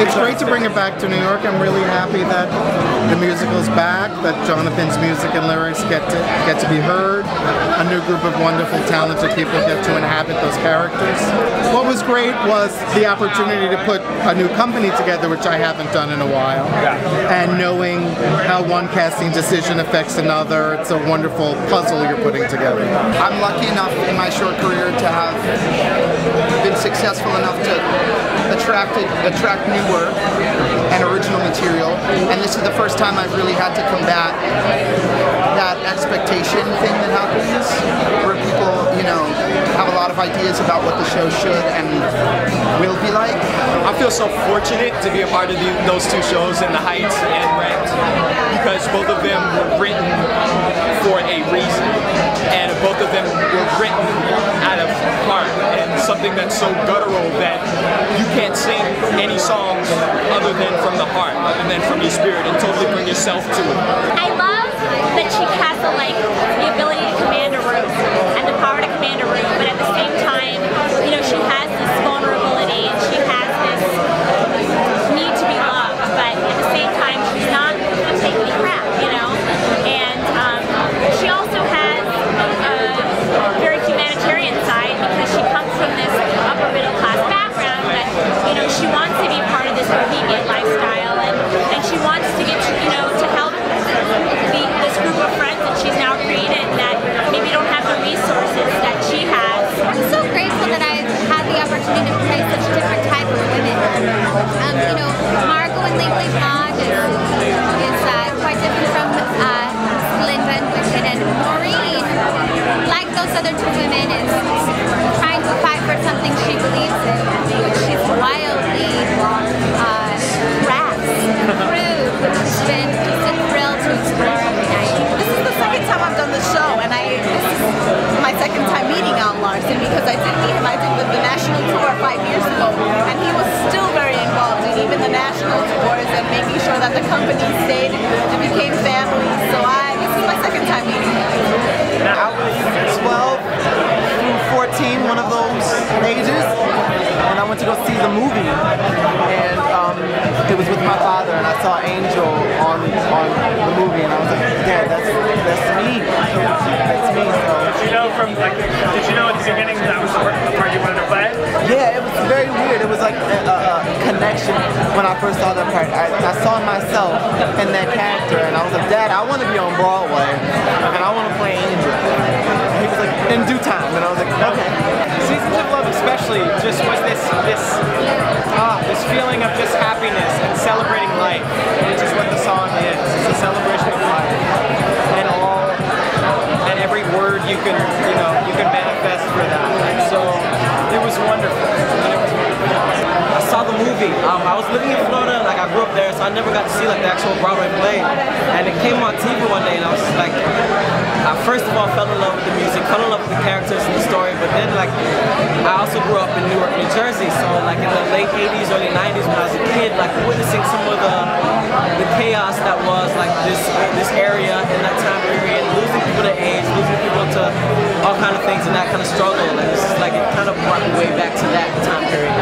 It's great to bring it back to New York. I'm really happy that the musical's back, that Jonathan's music and lyrics get to be heard. A new group of wonderful, talented people get to inhabit those characters. What was great was the opportunity to put a new company together, which I haven't done in a while. And knowing how one casting decision affects another, it's a wonderful puzzle you're putting together. I'm lucky enough in my short career to have been successful enough to attract new work and original material, and this is the first time I've really had to combat that expectation thing that happens, where people, you know, have a lot of ideas about what the show should and will be like. I feel so fortunate to be a part of those two shows, In the Heights and Wrecked, because both of them were written for a reason, and both of them were written out of heart, and something that's so guttural that you can't sing any songs other than from the heart, other than from your spirit, and totally bring yourself to it. I love that she has the ability to command a room and the power to command a room, but at the same time, you know, she has this vulnerability and she has this need to be loved, but at the same time, she's not taking any crap, you know, and she also has a very humanitarian side because she comes from this upper middle class background, but, you know, she wants to be part of this bohemian lifestyle, and she wants to get, you know, to help this group of friends that she's now created that maybe don't have the resources that she has. I'm so grateful that I've had the opportunity to play such different type of women. You know, Margot and Legally Blonde is quite different from Linda and Wicked, and Maureen, like those other two women, is trying to fight for something she believes in, which she's wildly crass, rude, which has been just a thrill to explore every night. This is the second time I've done the show, and this is my second time meeting Al Larson, because I did meet him. I did the national tour 5 years ago, and he was still very involved in even the national tours and making sure that the company stayed and became family. So this is my second time meeting him. I was 12 through 14, one of those ages, and I went to go see the movie, and it was with my father, and I saw Angel on the movie, and I was like, Dad, that's me. That's me. So. Did you know did you know at the beginning that was the part you wanted to play? Yeah, it was very weird. It was like a connection when I first saw that part. I saw myself in that character, and I was like, Dad, I want to be on Broadway, and I want to play Angel. And he was like, in due time, and I was like, okay. Seasons of Love especially just was this feeling of just happiness and celebrating life, which is what the song is. It's a celebration of life, and every word you can manifest for that. And so it was wonderful. I saw the movie. I was living in Florida, I grew up there, so I never got to see the actual Broadway play. And it came on TV one day, and I was just like, I first of all fell in love with the music, fell in love with the characters and the story, but then I also grew up in Newark, New Jersey, so in the late 80s, early 90s when I was a kid, witnessing some of the chaos that was this area in that time period, losing people to AIDS, losing people to all kind of things and that kind of struggle, and it's just it kind of brought me way back to that time period.